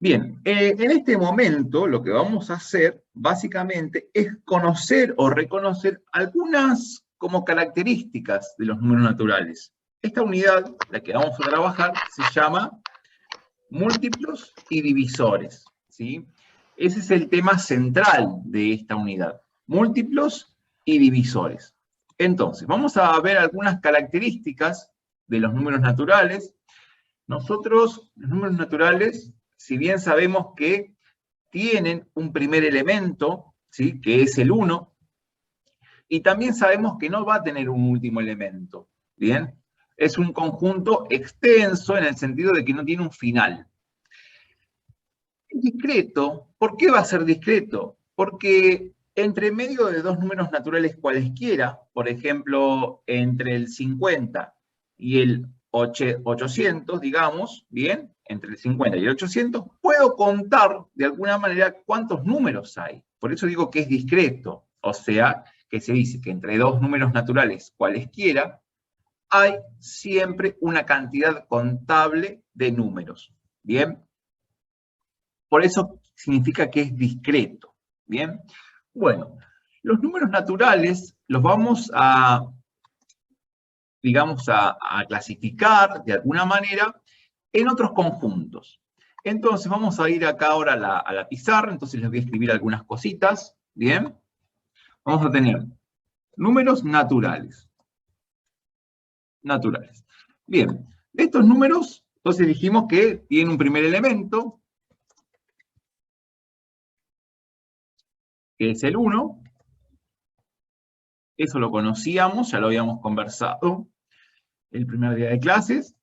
Bien, en este momento lo que vamos a hacer básicamente es conocer o reconocer algunas como características de los números naturales. Esta unidad, la que vamos a trabajar, se llama múltiplos y divisores, ¿sí? Ese es el tema central de esta unidad, múltiplos y divisores. Entonces, vamos a ver algunas características de los números naturales. Nosotros, los números naturales, si bien sabemos que tienen un primer elemento, ¿sí?, que es el 1, y también sabemos que no va a tener un último elemento, ¿bien? Es un conjunto extenso en el sentido de que no tiene un final. Es discreto. ¿Por qué va a ser discreto? Porque entre medio de dos números naturales cualesquiera, por ejemplo, entre el 50 y el 800, digamos, ¿bien? Entre el 50 y el 800, puedo contar de alguna manera cuántos números hay. Por eso digo que es discreto. O sea, que se dice que entre dos números naturales cualesquiera, hay siempre una cantidad contable de números. ¿Bien? Por eso significa que es discreto. ¿Bien? Bueno, los números naturales los vamos a, digamos, a clasificar de alguna manera en otros conjuntos. Entonces vamos a ir acá ahora a la pizarra, entonces les voy a escribir algunas cositas. ¿Bien? Vamos a tener números naturales. Naturales. Bien, de estos números, entonces dijimos que tienen un primer elemento, que es el 1. Eso lo conocíamos, ya lo habíamos conversado el primer día de clases.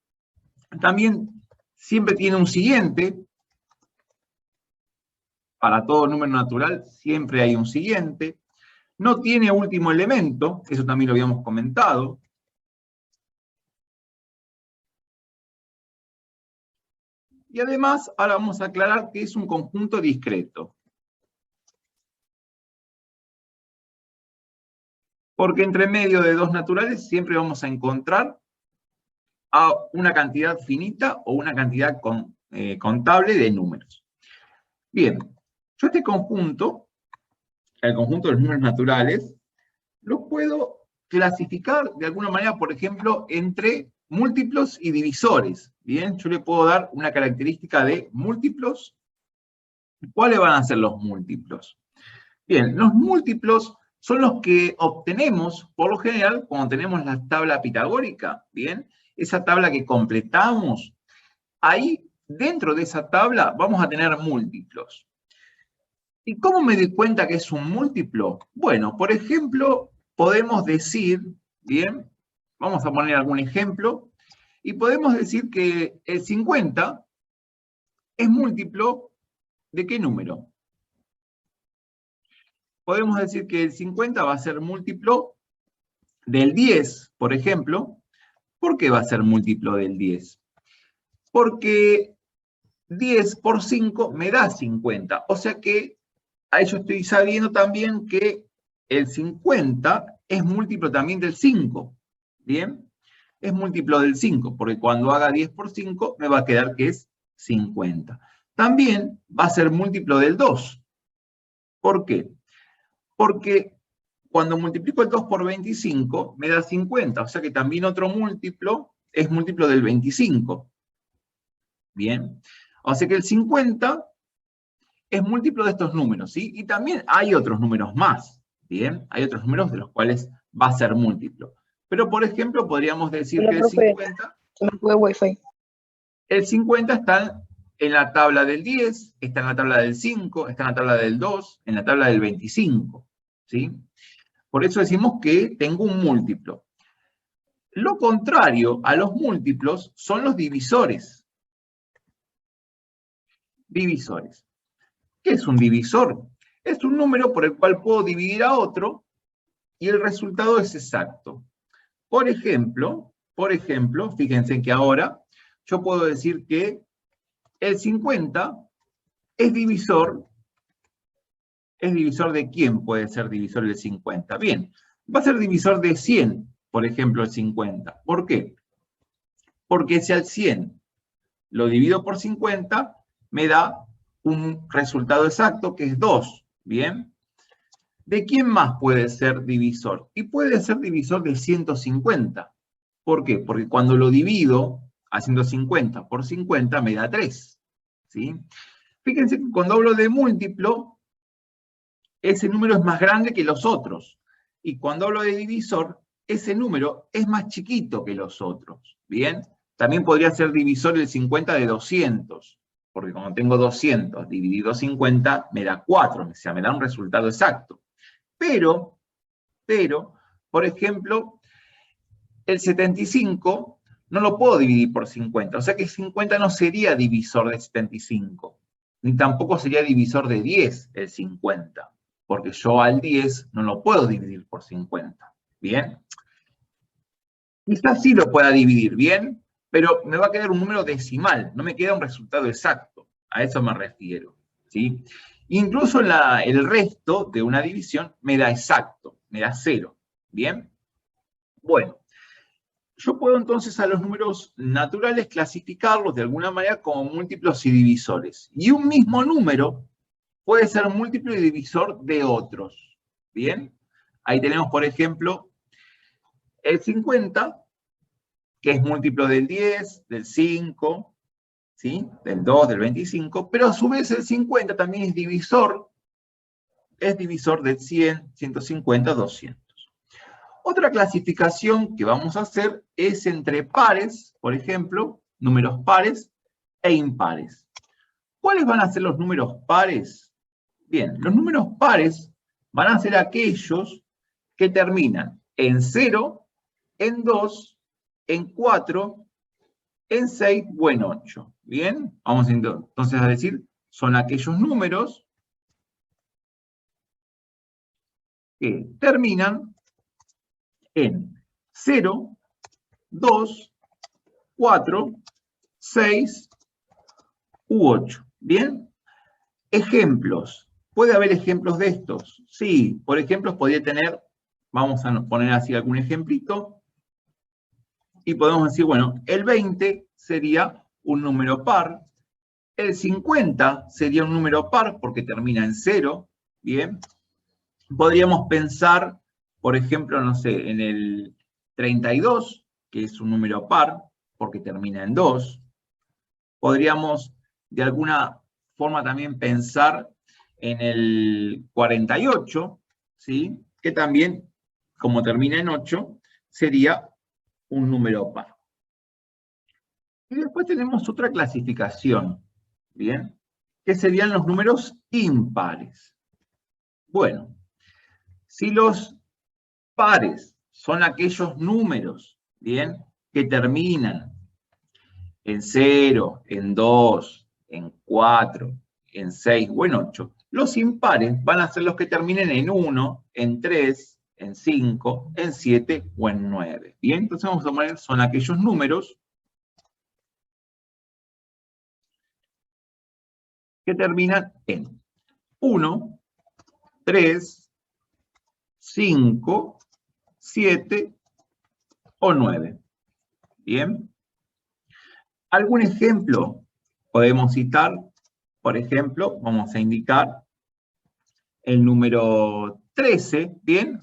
También siempre tiene un siguiente. Para todo número natural siempre hay un siguiente. No tiene último elemento, eso también lo habíamos comentado. Y además, ahora vamos a aclarar que es un conjunto discreto. Porque entre medio de dos naturales siempre vamos a encontrar a una cantidad finita o una cantidad contable de números. Bien, yo este conjunto, el conjunto de los números naturales, lo puedo clasificar de alguna manera, por ejemplo, entre múltiplos y divisores. Bien, yo le puedo dar una característica de múltiplos. ¿Cuáles van a ser los múltiplos? Bien, los múltiplos son los que obtenemos, por lo general, cuando tenemos la tabla pitagórica, ¿bien? Esa tabla que completamos, ahí, dentro de esa tabla, vamos a tener múltiplos. ¿Y cómo me doy cuenta que es un múltiplo? Bueno, por ejemplo, podemos decir, ¿bien? Vamos a poner algún ejemplo, y podemos decir que el 50 es múltiplo ¿de qué número? Podemos decir que el 50 va a ser múltiplo del 10, por ejemplo. ¿Por qué va a ser múltiplo del 10? Porque 10 por 5 me da 50. O sea que a ello estoy sabiendo también que el 50 es múltiplo también del 5. ¿Bien? Es múltiplo del 5, porque cuando haga 10 por 5 me va a quedar que es 50. También va a ser múltiplo del 2. ¿Por qué? Porque cuando multiplico el 2 por 25, me da 50. O sea que también otro múltiplo es múltiplo del 25. Bien. O sea que el 50 es múltiplo de estos números, ¿sí? Y también hay otros números más, ¿bien? Hay otros números de los cuales va a ser múltiplo. Pero, por ejemplo, podríamos decir Hola, que el profe, 50... se me fue Wi-Fi. El 50 está en la tabla del 10, está en la tabla del 5, está en la tabla del 2, en la tabla del 25, ¿sí? Por eso decimos que tengo un múltiplo. Lo contrario a los múltiplos son los divisores. Divisores. ¿Qué es un divisor? Es un número por el cual puedo dividir a otro y el resultado es exacto. Por ejemplo, fíjense que ahora yo puedo decir que el 50 es divisor. ¿Es divisor de quién puede ser divisor del 50? Bien, va a ser divisor de 100, por ejemplo, el 50. ¿Por qué? Porque si al 100 lo divido por 50, me da un resultado exacto que es 2, ¿bien? ¿De quién más puede ser divisor? Y puede ser divisor de 150. ¿Por qué? Porque cuando lo divido a 150 por 50 me da 3, ¿sí? Fíjense que cuando hablo de múltiplo, ese número es más grande que los otros. Y cuando hablo de divisor, ese número es más chiquito que los otros, ¿bien? También podría ser divisor el 50 de 200, porque como tengo 200 dividido 50, me da 4, o sea, me da un resultado exacto. Pero, por ejemplo, el 75 no lo puedo dividir por 50, o sea que 50 no sería divisor de 75, ni tampoco sería divisor de 10 el 50, porque yo al 10 no lo puedo dividir por 50, ¿bien? Quizás sí lo pueda dividir, ¿bien? Pero me va a quedar un número decimal, no me queda un resultado exacto, a eso me refiero, ¿sí? Incluso el resto de una división me da exacto, me da 0, ¿bien? Bueno, yo puedo entonces a los números naturales clasificarlos de alguna manera como múltiplos y divisores. Y un mismo número puede ser múltiplo y divisor de otros. ¿Bien? Ahí tenemos, por ejemplo, el 50, que es múltiplo del 10, del 5, ¿sí? Del 2, del 25, pero a su vez el 50 también es divisor del 100, 150, 200. Otra clasificación que vamos a hacer es entre pares, por ejemplo, números pares e impares. ¿Cuáles van a ser los números pares? Bien, los números pares van a ser aquellos que terminan en 0, en 2, en 4, en 6 o en 8. Bien, vamos entonces a decir, son aquellos números que terminan en 0, 2, 4, 6 u 8. ¿Bien? Ejemplos. ¿Puede haber ejemplos de estos? Sí, por ejemplo, podría tener, vamos a poner así algún ejemplito, y podemos decir, bueno, el 20 sería un número par, el 50 sería un número par porque termina en 0, ¿bien? Podríamos pensar, por ejemplo, no sé, en el 32, que es un número par porque termina en 2. Podríamos, de alguna forma, también pensar en el 48, ¿sí? Que también, como termina en 8, sería un número par. Y después tenemos otra clasificación, ¿bien? Que serían los números impares. Bueno, si los pares son aquellos números, ¿bien? Que terminan en 0, en 2, en 4, en 6 o en 8. Los impares van a ser los que terminen en 1, en 3, en 5, en 7 o en 9. Bien, entonces vamos a poner, son aquellos números que terminan en 1, 3, 5, 7 o 9. Bien. ¿Algún ejemplo podemos citar? Por ejemplo, vamos a indicar el número 13, ¿bien?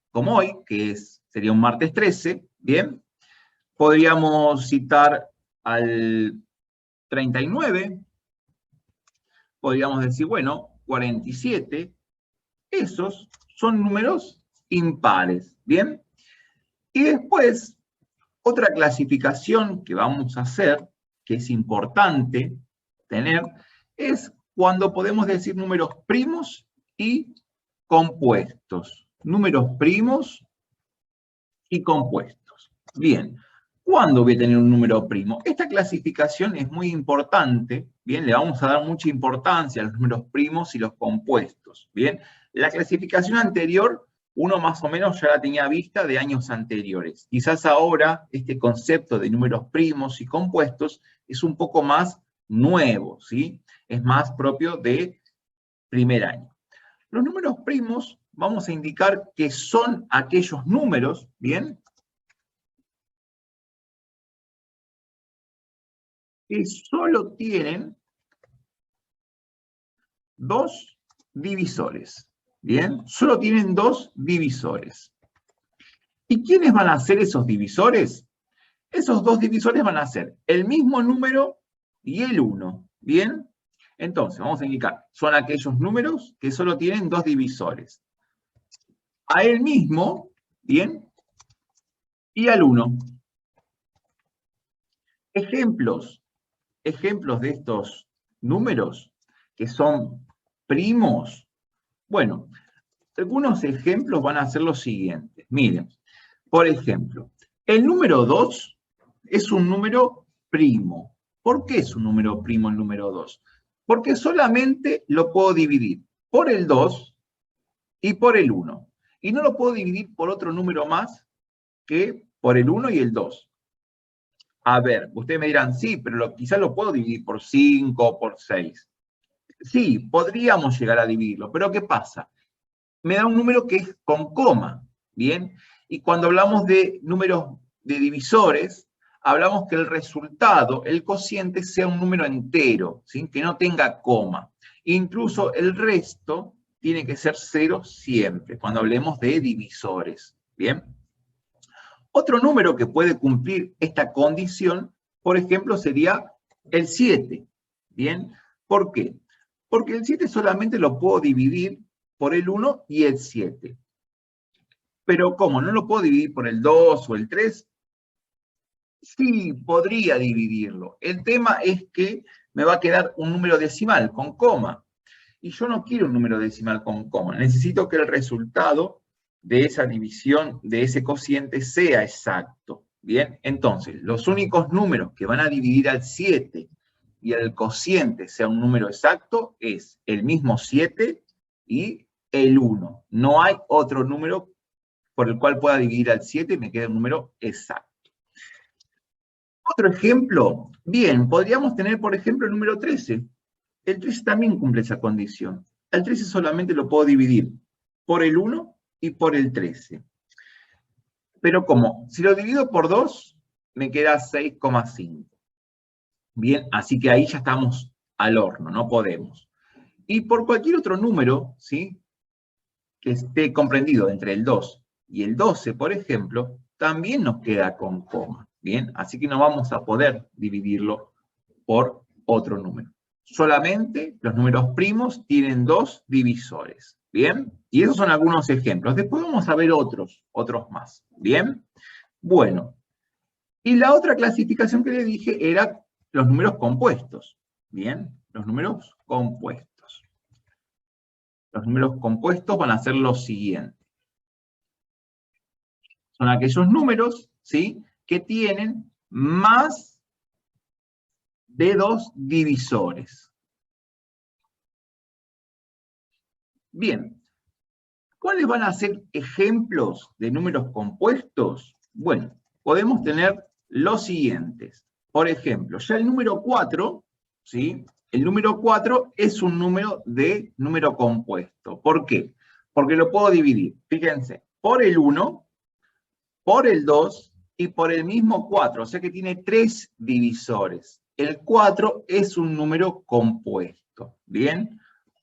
Como hoy, que sería un martes 13, ¿bien? Podríamos citar al 39, podríamos decir, bueno, 47, esos son números impares, ¿bien? Y después, otra clasificación que vamos a hacer, que es importante tener, es cuando podemos decir números primos y compuestos. Números primos y compuestos. Bien, ¿cuándo voy a tener un número primo? Esta clasificación es muy importante, bien, le vamos a dar mucha importancia a los números primos y los compuestos, bien. La clasificación anterior, uno más o menos ya la tenía vista de años anteriores. Quizás ahora este concepto de números primos y compuestos es un poco más nuevo, ¿sí? Es más propio de primer año. Los números primos vamos a indicar que son aquellos números, ¿bien? Que solo tienen dos divisores. ¿Bien? Solo tienen dos divisores. ¿Y quiénes van a ser esos divisores? Esos dos divisores van a ser el mismo número y el 1. ¿Bien? Entonces, vamos a indicar, son aquellos números que solo tienen dos divisores. A él mismo, ¿bien? Y al 1. Ejemplos de estos números que son primos. Bueno, algunos ejemplos van a ser los siguientes. Miren, por ejemplo, el número 2 es un número primo. ¿Por qué es un número primo el número 2? Porque solamente lo puedo dividir por el 2 y por el 1. Y no lo puedo dividir por otro número más que por el 1 y el 2. A ver, ustedes me dirán, sí, pero quizás lo puedo dividir por 5 o por 6. Sí, podríamos llegar a dividirlo, pero ¿qué pasa? Me da un número que es con coma, ¿bien? Y cuando hablamos de números de divisores, hablamos que el resultado, el cociente, sea un número entero, ¿sí? Que no tenga coma. Incluso el resto tiene que ser 0 siempre, cuando hablemos de divisores, ¿bien? Otro número que puede cumplir esta condición, por ejemplo, sería el 7, ¿bien? ¿Por qué? Porque el 7 solamente lo puedo dividir por el 1 y el 7. Pero ¿cómo? ¿No lo puedo dividir por el 2 o el 3? Sí, podría dividirlo. El tema es que me va a quedar un número decimal con coma. Y yo no quiero un número decimal con coma. Necesito que el resultado de esa división, de ese cociente, sea exacto. Bien, entonces, los únicos números que van a dividir al 7 y el cociente sea un número exacto es el mismo 7 y el 1. No hay otro número por el cual pueda dividir al 7 y me quede un número exacto. Otro ejemplo, bien, podríamos tener, por ejemplo, el número 13. El 13 también cumple esa condición. El 13 solamente lo puedo dividir por el 1 y por el 13. Pero ¿cómo? Si lo divido por 2, me queda 6,5. Bien, así que ahí ya estamos al horno, no podemos. Y por cualquier otro número, ¿sí?, que esté comprendido entre el 2 y el 12, por ejemplo, también nos queda con coma. Bien, así que no vamos a poder dividirlo por otro número. Solamente los números primos tienen dos divisores. ¿Bien? Y esos son algunos ejemplos. Después vamos a ver otros más. ¿Bien? Bueno, y la otra clasificación que le dije era los números compuestos. ¿Bien? Los números compuestos. Los números compuestos van a ser los siguientes. Son aquellos números, ¿sí?, que tienen más de dos divisores. Bien, ¿cuáles van a ser ejemplos de números compuestos? Bueno, podemos tener los siguientes. Por ejemplo, ya el número 4, ¿sí?, el número 4 es un número compuesto. ¿Por qué? Porque lo puedo dividir, fíjense, por el 1, por el 2 y por el mismo 4, o sea que tiene 3 divisores. El 4 es un número compuesto, ¿bien?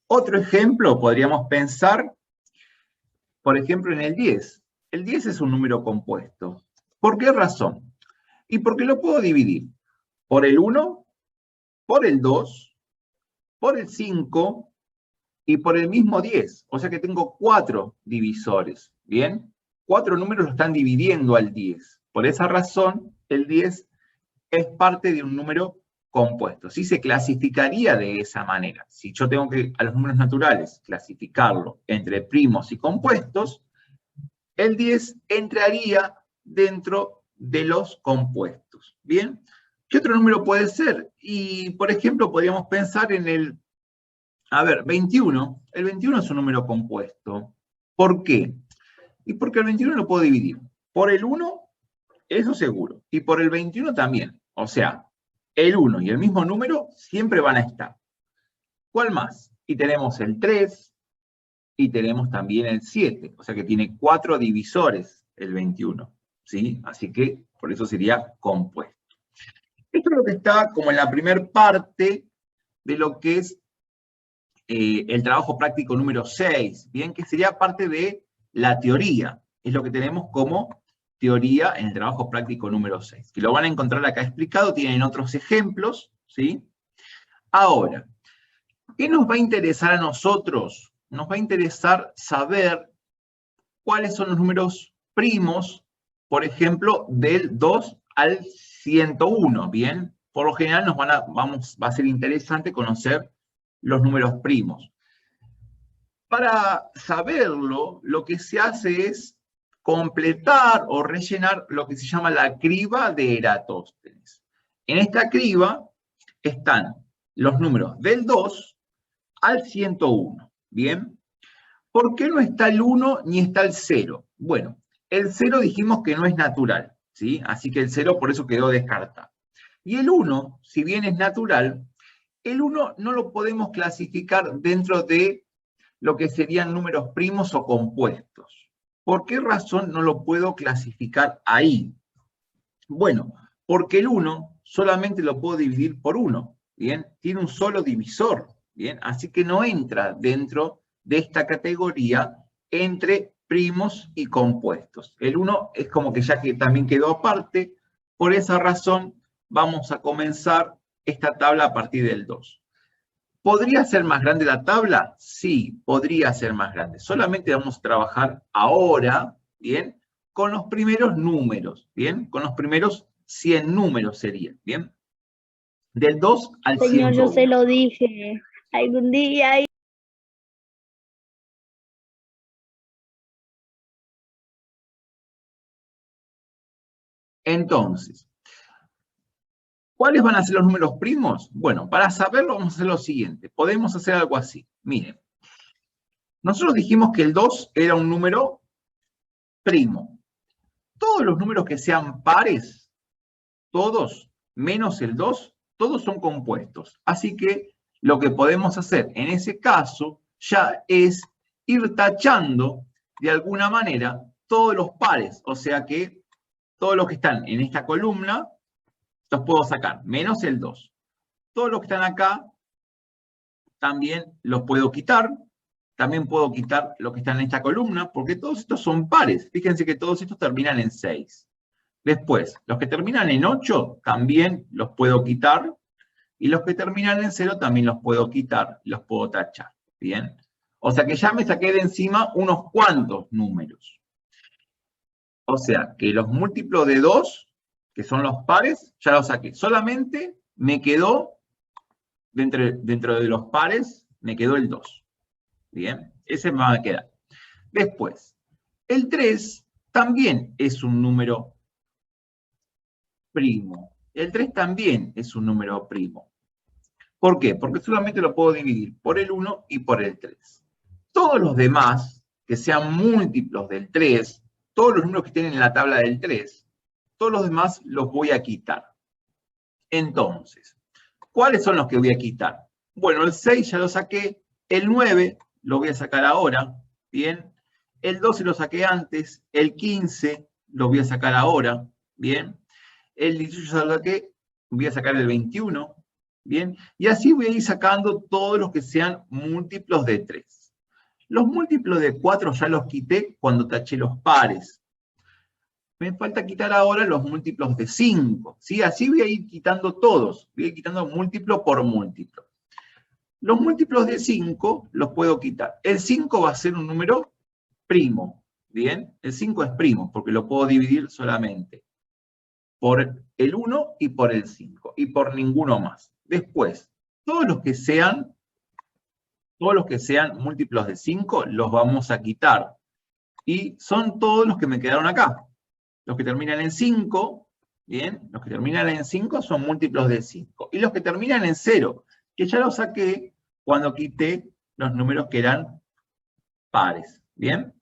Otro ejemplo podríamos pensar, por ejemplo, en el 10. El 10 es un número compuesto. ¿Por qué razón? Y porque lo puedo dividir por el 1, por el 2, por el 5 y por el mismo 10. O sea que tengo 4 divisores, ¿bien? 4 números lo están dividiendo al 10. Por esa razón, el 10 es parte de un número compuesto. Sí se clasificaría de esa manera. Si yo tengo que, a los números naturales, clasificarlo entre primos y compuestos, el 10 entraría dentro de los compuestos. ¿Bien? ¿Qué otro número puede ser? Y, por ejemplo, podríamos pensar en el, 21. El 21 es un número compuesto. ¿Por qué? Y porque el 21 lo puedo dividir por el 1, eso seguro, y por el 21 también. O sea, el 1 y el mismo número siempre van a estar. ¿Cuál más? Y tenemos el 3, y tenemos también el 7, o sea que tiene 4 divisores el 21, ¿sí? Así que por eso sería compuesto. Esto es lo que está como en la primera parte de lo que es el trabajo práctico número 6, bien, que sería parte de la teoría. Es lo que tenemos como teoría en el trabajo práctico número 6, que lo van a encontrar acá explicado, tienen otros ejemplos, ¿sí? Ahora, ¿qué nos va a interesar a nosotros? Nos va a interesar saber cuáles son los números primos, por ejemplo, del 2 al 101, ¿bien? Por lo general va a ser interesante conocer los números primos. Para saberlo, lo que se hace es completar o rellenar lo que se llama la criba de Eratóstenes. En esta criba están los números del 2 al 101, ¿bien? ¿Por qué no está el 1 ni está el 0? Bueno, el 0 dijimos que no es natural, ¿sí? Así que el 0 por eso quedó descartado. Y el 1, si bien es natural, el 1 no lo podemos clasificar dentro de lo que serían números primos o compuestos. ¿Por qué razón no lo puedo clasificar ahí? Bueno, porque el 1 solamente lo puedo dividir por 1, ¿bien? Tiene un solo divisor, ¿bien? Así que no entra dentro de esta categoría entre primos y compuestos. El 1 es como que ya que también quedó aparte, por esa razón vamos a comenzar esta tabla a partir del 2. ¿Podría ser más grande la tabla? Sí, podría ser más grande. Solamente vamos a trabajar ahora, ¿bien? Con los primeros números, ¿bien? Con los primeros 100 números serían, ¿bien? Del 2 al Señor, yo 101. se lo dije. Algún día. Entonces, ¿cuáles van a ser los números primos? Bueno, para saberlo vamos a hacer lo siguiente. Podemos hacer algo así. Miren, nosotros dijimos que el 2 era un número primo. Todos los números que sean pares, todos, menos el 2, todos son compuestos. Así que lo que podemos hacer en ese caso ya es ir tachando de alguna manera todos los pares. O sea que todos los que están en esta columna los puedo sacar, menos el 2. Todos los que están acá también los puedo quitar. También puedo quitar los que están en esta columna, porque todos estos son pares. Fíjense que todos estos terminan en 6. Después, los que terminan en 8 también los puedo quitar. Y los que terminan en 0 también los puedo quitar, los puedo tachar. ¿Bien? O sea que ya me saqué de encima unos cuantos números. O sea que los múltiplos de 2, que son los pares, ya los saqué. Solamente me quedó, dentro de los pares, me quedó el 2. ¿Bien? Ese me va a quedar. Después, el 3 también es un número primo. El 3 también es un número primo. ¿Por qué? Porque solamente lo puedo dividir por el 1 y por el 3. Todos los demás, que sean múltiplos del 3, todos los números que estén en la tabla del 3, todos los demás los voy a quitar. Entonces, ¿cuáles son los que voy a quitar? Bueno, el 6 ya lo saqué, el 9 lo voy a sacar ahora, ¿bien? El 12 lo saqué antes, el 15 lo voy a sacar ahora, ¿bien? El 18 ya lo saqué, voy a sacar el 21, ¿bien? Y así voy a ir sacando todos los que sean múltiplos de 3. Los múltiplos de 4 ya los quité cuando taché los pares. Me falta quitar ahora los múltiplos de 5, ¿sí? Así voy a ir quitando todos, voy a ir quitando múltiplo por múltiplo. Los múltiplos de 5 los puedo quitar. El 5 va a ser un número primo, ¿bien? El 5 es primo, porque lo puedo dividir solamente por el 1 y por el 5, y por ninguno más. Después, todos los que sean múltiplos de 5 los vamos a quitar. Y son todos los que me quedaron acá. Los que terminan en 5, ¿bien? Los que terminan en 5 son múltiplos de 5. Y los que terminan en 0, que ya los saqué cuando quité los números que eran pares, ¿bien?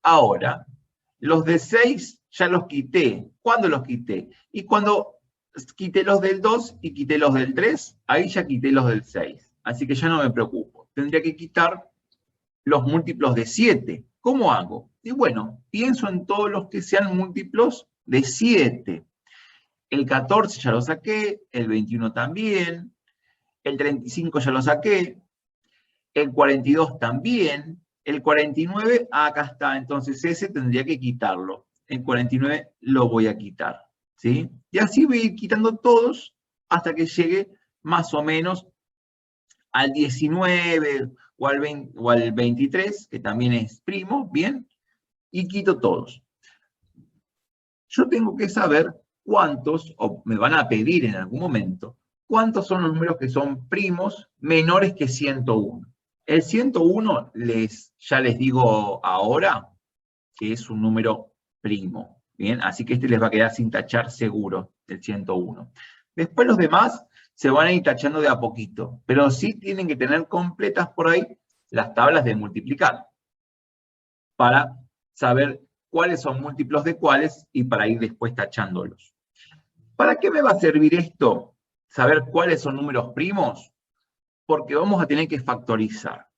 Ahora, los de 6 ya los quité. ¿Cuándo los quité? Y cuando quité los del 2 y quité los del 3, ahí ya quité los del 6. Así que ya no me preocupo. Tendría que quitar los múltiplos de 7. ¿Cómo hago? Y bueno, pienso en todos los que sean múltiplos de 7. El 14 ya lo saqué, el 21 también, el 35 ya lo saqué, el 42 también, el 49, acá está, entonces ese tendría que quitarlo. El 49 lo voy a quitar, ¿sí? Y así voy a ir quitando todos hasta que llegue más o menos al 19 o al 20, o al 23, que también es primo, ¿bien? Y quito todos. Yo tengo que saber cuántos, o me van a pedir en algún momento, cuántos son los números que son primos menores que 101. El 101, ya les digo ahora, que es un número primo, ¿bien? Así que este les va a quedar sin tachar seguro, el 101. Después los demás se van a ir tachando de a poquito, pero sí tienen que tener completas por ahí las tablas de multiplicar, para saber cuáles son múltiplos de cuáles y para ir después tachándolos. ¿Para qué me va a servir esto? Saber cuáles son números primos, porque vamos a tener que factorizar.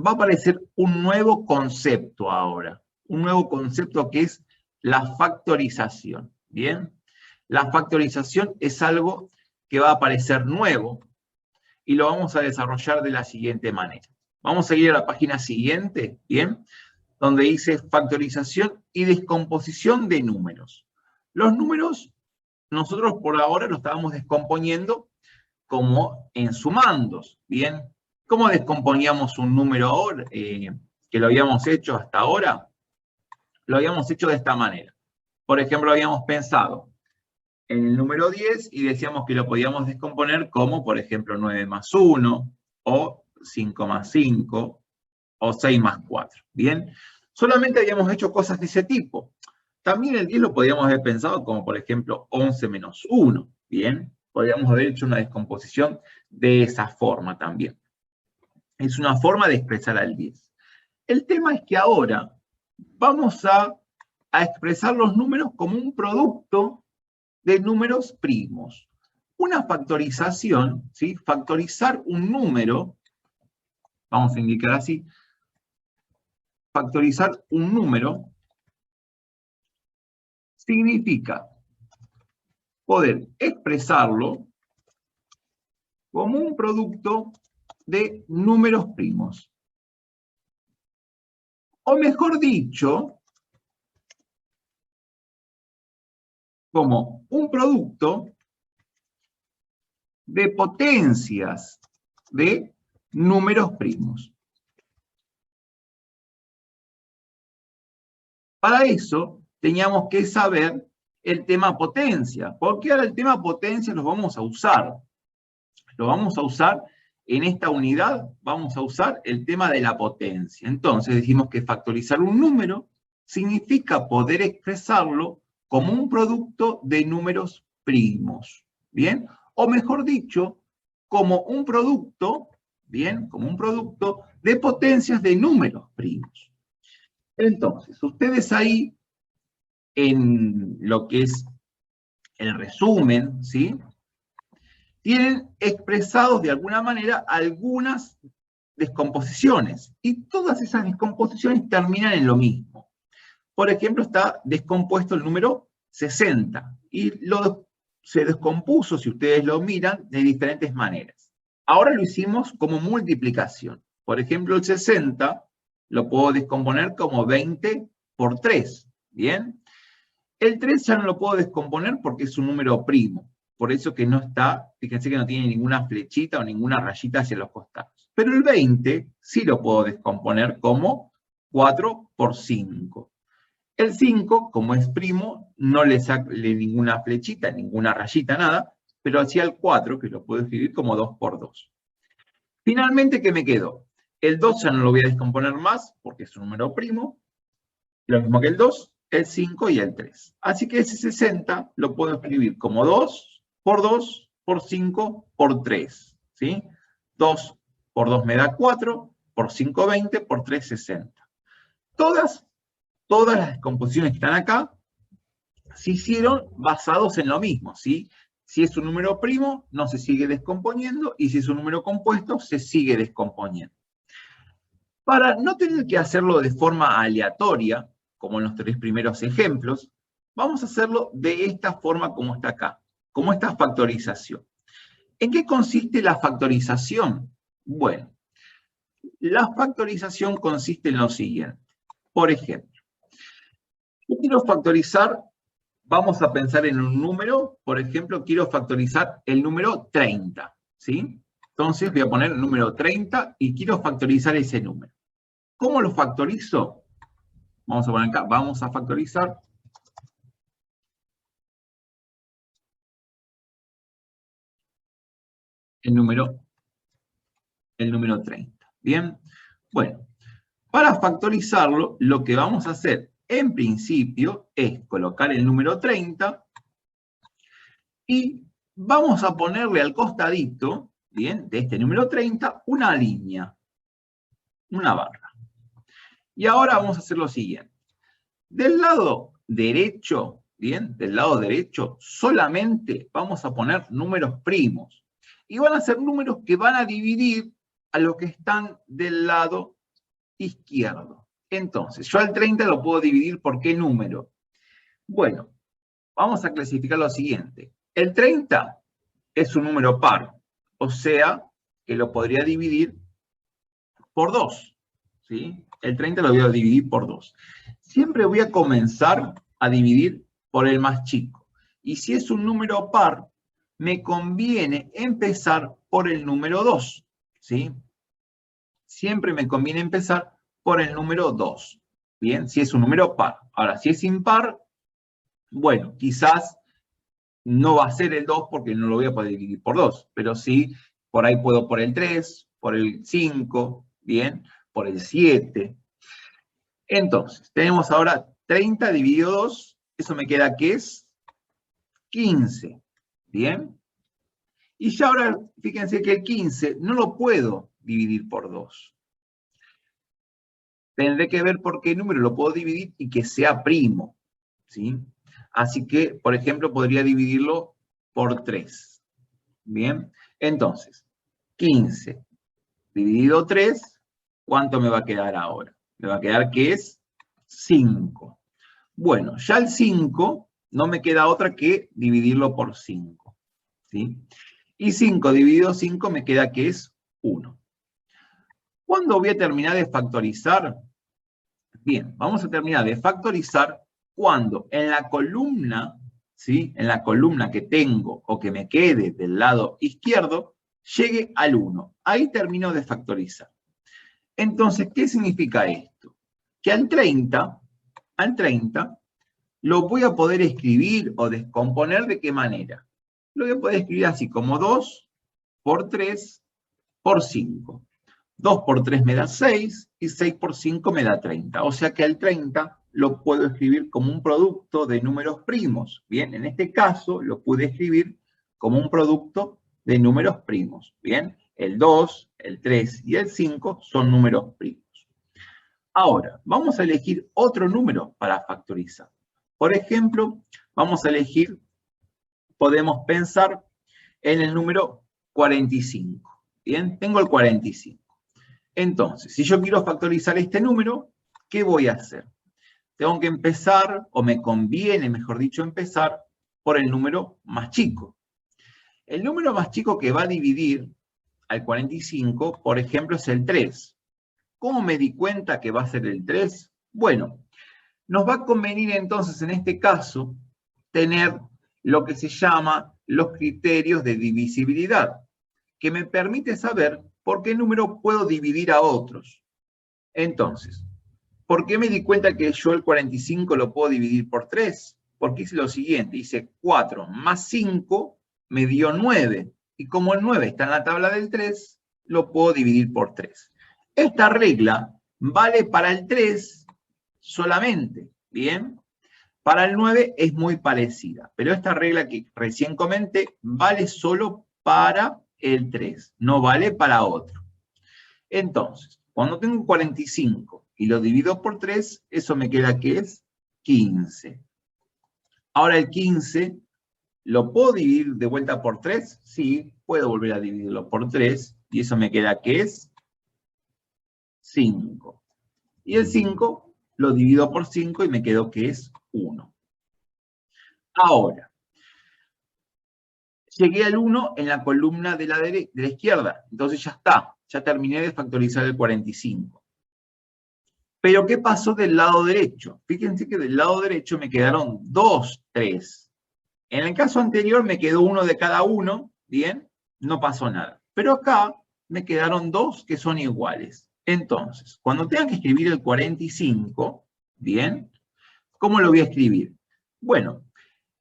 Va a aparecer un nuevo concepto ahora, un nuevo concepto que es la factorización, ¿bien? La factorización es algo que va a aparecer nuevo y lo vamos a desarrollar de la siguiente manera. Vamos a ir a la página siguiente, ¿bien? Donde dice factorización y descomposición de números. Los números, nosotros por ahora los estábamos descomponiendo como en sumandos, ¿bien? ¿Cómo descomponíamos un número ahora, que lo habíamos hecho hasta ahora? Lo habíamos hecho de esta manera. Por ejemplo, habíamos pensado en el número 10 y decíamos que lo podíamos descomponer como, por ejemplo, 9 más 1, o 5 más 5, o 6 más 4, ¿bien? Solamente habíamos hecho cosas de ese tipo. También el 10 lo podíamos haber pensado como, por ejemplo, 11 menos 1, ¿bien? Podríamos haber hecho una descomposición de esa forma también. Es una forma de expresar al 10. El tema es que ahora vamos a expresar los números como un producto de números primos. Una factorización, ¿sí? Factorizar un número, vamos a indicar así, factorizar un número significa poder expresarlo como un producto de números primos. O mejor dicho, como un producto de potencias de números primos. Para eso teníamos que saber el tema potencia, porque ahora el tema potencia lo vamos a usar. Lo vamos a usar en esta unidad, vamos a usar el tema de la potencia. Entonces decimos que factorizar un número significa poder expresarlo como un producto de números primos, ¿bien? O mejor dicho, como un producto, ¿bien? Como un producto de potencias de números primos. Entonces, ustedes ahí, en lo que es el resumen, ¿sí? Tienen expresados de alguna manera algunas descomposiciones, y todas esas descomposiciones terminan en lo mismo. Por ejemplo, está descompuesto el número 60, y se descompuso, si ustedes lo miran, de diferentes maneras. Ahora lo hicimos como multiplicación. Por ejemplo, el 60 lo puedo descomponer como 20 por 3, ¿bien? El 3 ya no lo puedo descomponer porque es un número primo. Por eso que no está, fíjense que no tiene ninguna flechita o ninguna rayita hacia los costados. Pero el 20 sí lo puedo descomponer como 4 por 5. El 5, como es primo, no le saqué ninguna flechita, ninguna rayita, nada, pero hacia el 4, que lo puedo escribir como 2 por 2. Finalmente, ¿qué me quedó? El 2 ya no lo voy a descomponer más, porque es un número primo, lo mismo que el 2, el 5 y el 3. Así que ese 60 lo puedo escribir como 2 por 5 por 3. ¿Sí? 2 por 2 me da 4, por 5 20, por 3 60. Todas las descomposiciones que están acá se hicieron basados en lo mismo, ¿sí? Si es un número primo, no se sigue descomponiendo, y si es un número compuesto, se sigue descomponiendo. Para no tener que hacerlo de forma aleatoria, como en los 3 primeros ejemplos, vamos a hacerlo de esta forma como está acá, como esta factorización. ¿En qué consiste la factorización? Bueno, La factorización consiste en lo siguiente. Por ejemplo, yo quiero factorizar, vamos a pensar en un número, por ejemplo, quiero factorizar el número 30, ¿sí? Entonces voy a poner el número 30 y quiero factorizar ese número. ¿Cómo lo factorizo? Vamos a poner acá, vamos a factorizar el número 30. ¿Bien? Bueno, para factorizarlo, lo que vamos a hacer en principio es colocar el número 30 y vamos a ponerle al costadito, ¿bien?, de este número 30, una línea, una barra. Y ahora vamos a hacer lo siguiente. Del lado derecho, ¿bien?, del lado derecho, solamente vamos a poner números primos. Y van a ser números que van a dividir a los que están del lado izquierdo. Entonces, yo al 30 lo puedo dividir por ¿qué número? Bueno, vamos a clasificar lo siguiente. El 30 es un número par, o sea, que lo podría dividir por 2. ¿Sí? El 30 lo voy a dividir por 2. Siempre voy a comenzar a dividir por el más chico. Y si es un número par, me conviene empezar por el número 2. ¿Sí? Siempre me conviene empezar por el número 2. Bien, si es un número par. Ahora, si es impar, bueno, quizás no va a ser el 2 porque no lo voy a poder dividir por 2, pero sí, por ahí puedo por el 3, por el 5, bien, por el 7. Entonces, tenemos ahora 30 dividido 2, eso me queda que es 15, bien. Y ya ahora, fíjense que el 15 no lo puedo dividir por 2. Tendré que ver por qué número lo puedo dividir y que sea primo, ¿sí? Así que, por ejemplo, podría dividirlo por 3. Bien, entonces, 15 dividido 3, ¿cuánto me va a quedar ahora? Me va a quedar que es 5. Bueno, ya el 5 no me queda otra que dividirlo por 5. ¿Sí? Y 5 dividido 5 me queda que es 1. ¿Cuándo voy a terminar de factorizar? Bien, vamos a terminar de factorizar cuando en la columna, ¿sí?, en la columna que tengo o que me quede del lado izquierdo, llegue al 1. Ahí termino de factorizar. Entonces, ¿qué significa esto? Que al 30 lo voy a poder escribir o descomponer ¿de qué manera? Lo voy a poder escribir así como 2 por 3 por 5. 2 por 3 me da 6 y 6 por 5 me da 30. O sea que al 30 lo puedo escribir como un producto de números primos. Bien, en este caso lo pude escribir como un producto de números primos. Bien, el 2, el 3 y el 5 son números primos. Ahora, vamos a elegir otro número para factorizar. Por ejemplo, vamos a elegir, podemos pensar en el número 45. Bien, tengo el 45. Entonces, si yo quiero factorizar este número, ¿qué voy a hacer? Tengo que empezar, o me conviene, mejor dicho, empezar por el número más chico. El número más chico que va a dividir al 45, por ejemplo, es el 3. ¿Cómo me di cuenta que va a ser el 3? Bueno, nos va a convenir entonces, en este caso, tener lo que se llama los criterios de divisibilidad, que me permite saber por qué número puedo dividir a otros. Entonces, ¿por qué me di cuenta que yo el 45 lo puedo dividir por 3? Porque hice lo siguiente, hice 4 más 5 me dio 9. Y como el 9 está en la tabla del 3, lo puedo dividir por 3. Esta regla vale para el 3 solamente, ¿bien? Para el 9 es muy parecida, pero esta regla que recién comenté vale solo para el 3, no vale para otro. Entonces, cuando tengo 45 y lo divido por 3, eso me queda que es 15. Ahora el 15, ¿lo puedo dividir de vuelta por 3? Sí, puedo volver a dividirlo por 3, y eso me queda que es 5. Y el 5 lo divido por 5 y me quedo que es 1. Ahora, llegué al 1 en la columna de la izquierda, entonces ya está, ya terminé de factorizar el 45. Pero ¿qué pasó del lado derecho? Fíjense que del lado derecho me quedaron 2, 3. En el caso anterior me quedó uno de cada uno, ¿bien? No pasó nada. Pero acá me quedaron 2 que son iguales. Entonces, cuando tenga que escribir el 45, ¿bien? ¿Cómo lo voy a escribir? Bueno,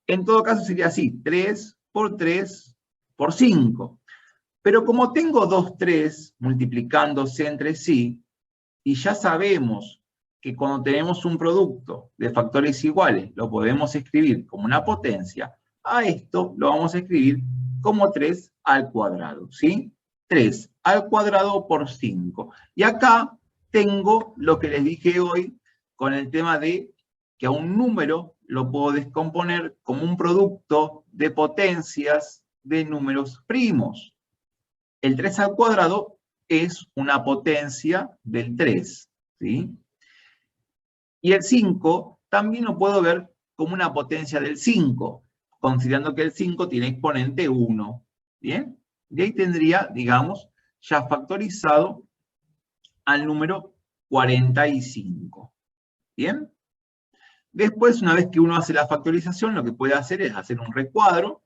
en todo caso sería así, 3 por 3 por 5. Pero como tengo 2, 3 multiplicándose entre sí, y ya sabemos que cuando tenemos un producto de factores iguales, lo podemos escribir como una potencia, a esto lo vamos a escribir como 3 al cuadrado, ¿sí? 3 al cuadrado por 5. Y acá tengo lo que les dije hoy con el tema de que a un número lo puedo descomponer como un producto de potencias de números primos. El 3 al cuadrado es una potencia del 3, ¿sí? Y el 5 también lo puedo ver como una potencia del 5, considerando que el 5 tiene exponente 1, ¿bien? Y ahí tendría, digamos, ya factorizado al número 45, ¿bien? Después, una vez que uno hace la factorización, lo que puede hacer es hacer un recuadro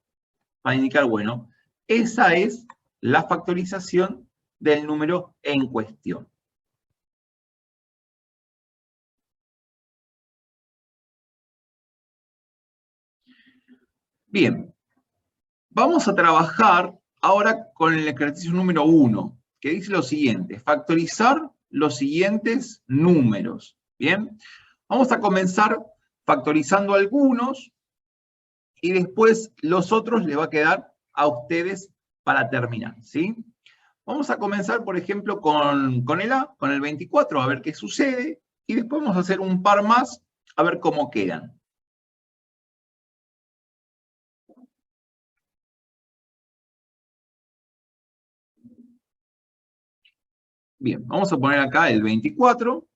para indicar, bueno, esa es la factorización del número en cuestión. Bien, vamos a trabajar ahora con el ejercicio número 1, que dice lo siguiente: factorizar los siguientes números. Bien, vamos a comenzar factorizando algunos y después los otros les va a quedar a ustedes para terminar, ¿sí? Vamos a comenzar, por ejemplo, con el A, con el 24, a ver qué sucede, y después vamos a hacer un par más, a ver cómo quedan. Bien, vamos a poner acá el 24.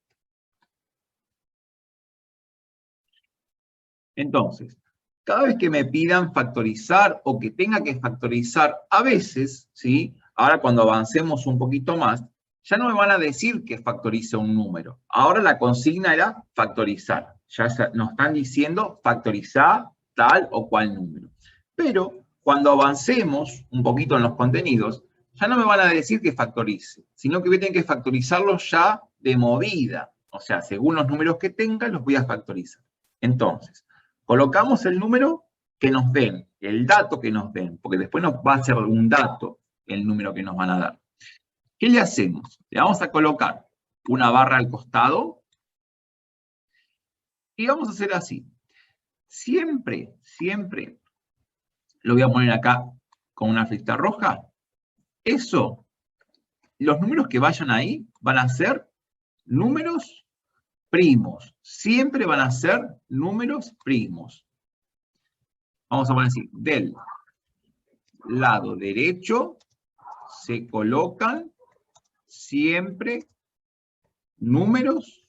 Entonces, cada vez que me pidan factorizar o que tenga que factorizar, a veces, ¿sí? Ahora cuando avancemos un poquito más, ya no me van a decir que factorice un número. Ahora la consigna era factorizar. Ya nos están diciendo factorizar tal o cual número. Pero cuando avancemos un poquito en los contenidos, ya no me van a decir que factorice, sino que voy a tener que factorizarlos ya de movida. O sea, según los números que tenga, los voy a factorizar. Entonces, colocamos el número que nos den, el dato que nos den, porque después nos va a ser un dato el número que nos van a dar. ¿Qué le hacemos? Le vamos a colocar una barra al costado y vamos a hacer así. Siempre, siempre, lo voy a poner acá con una flechita roja. Eso, los números que vayan ahí van a ser números primos. Siempre van a ser números primos. Vamos a poner así, del lado derecho se colocan siempre números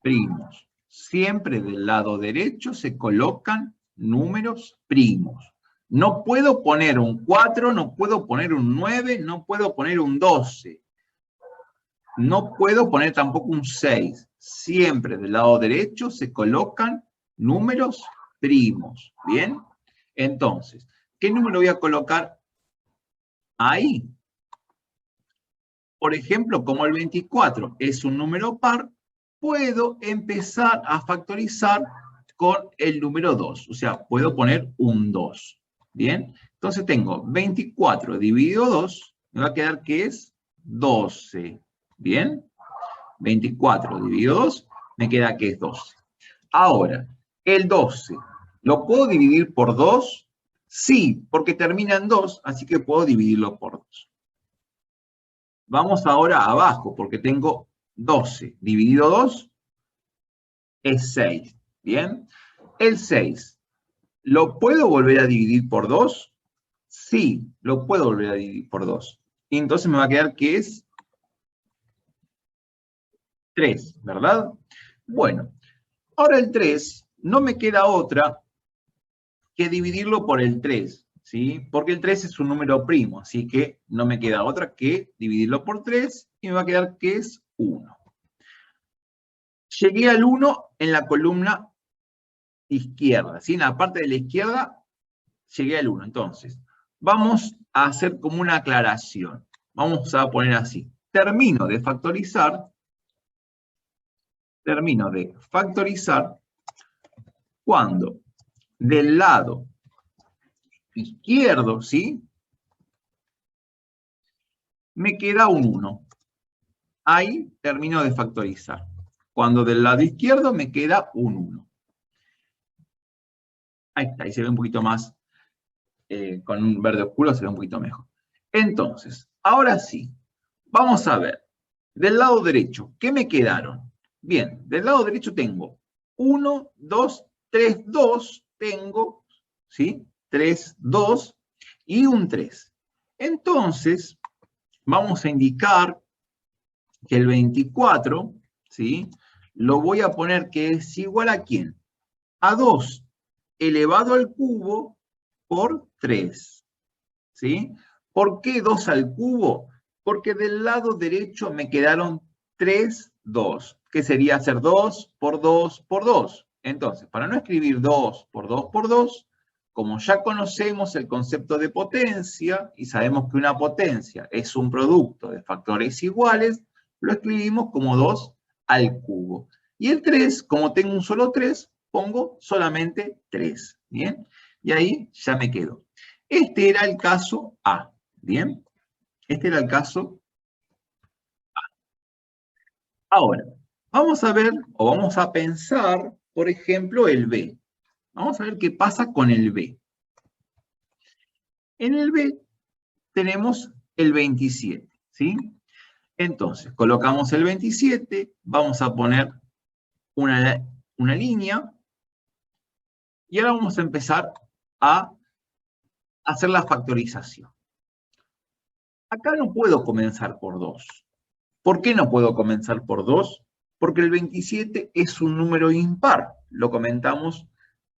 primos. Siempre del lado derecho se colocan números primos. No puedo poner un 4, no puedo poner un 9, no puedo poner un 12. No puedo poner tampoco un 6. Siempre del lado derecho se colocan números primos. ¿Bien? Entonces, ¿qué número voy a colocar ahí? Por ejemplo, como el 24 es un número par, puedo empezar a factorizar con el número 2. O sea, puedo poner un 2. ¿Bien? Entonces tengo 24 dividido 2, me va a quedar que es 12. ¿Bien? 24 dividido 2, me queda que es 12. Ahora, el 12, ¿lo puedo dividir por 2? Sí, porque termina en 2, así que puedo dividirlo por 2. Vamos ahora abajo, porque tengo 12 dividido 2 es 6. ¿Bien? El 6, ¿lo puedo volver a dividir por 2? Sí, lo puedo volver a dividir por 2. Y entonces me va a quedar que es 3, ¿verdad? Bueno, ahora el 3, no me queda otra que dividirlo por el 3. ¿sí? Porque el 3 es un número primo, así que no me queda otra que dividirlo por 3 y me va a quedar que es 1. Llegué al 1 en la columna izquierda, ¿sí? En la parte de la izquierda llegué al 1. Entonces, vamos a hacer como una aclaración. Vamos a poner así. Termino de factorizar cuando del lado izquierdo, ¿sí? Me queda un 1. Ahí termino de factorizar. Cuando del lado izquierdo me queda un 1. Ahí está, ahí se ve un poquito más, con un verde oscuro se ve un poquito mejor. Entonces, ahora sí, vamos a ver. Del lado derecho, ¿qué me quedaron? Bien, del lado derecho tengo 1, 2, 3, 2, tengo, ¿sí? 3, 2 y un 3. Entonces, vamos a indicar que el 24, ¿sí? Lo voy a poner que es igual a ¿quién? A 2 elevado al cubo por 3, ¿sí? ¿Por qué 2 al cubo? Porque del lado derecho me quedaron 3, 2, que sería hacer 2 por 2 por 2. Entonces, para no escribir 2 por 2 por 2, como ya conocemos el concepto de potencia, y sabemos que una potencia es un producto de factores iguales, lo escribimos como 2 al cubo. Y el 3, como tengo un solo 3, pongo solamente 3, ¿bien? Y ahí ya me quedo. Este era el caso A, ¿bien? Este era el caso A. Ahora, vamos a ver, o vamos a pensar, por ejemplo, el B. Vamos a ver qué pasa con el B. En el B tenemos el 27, ¿sí? Entonces, colocamos el 27, vamos a poner una línea, y ahora vamos a empezar a hacer la factorización. Acá no puedo comenzar por 2. ¿Por qué no puedo comenzar por 2? Porque el 27 es un número impar. Lo comentamos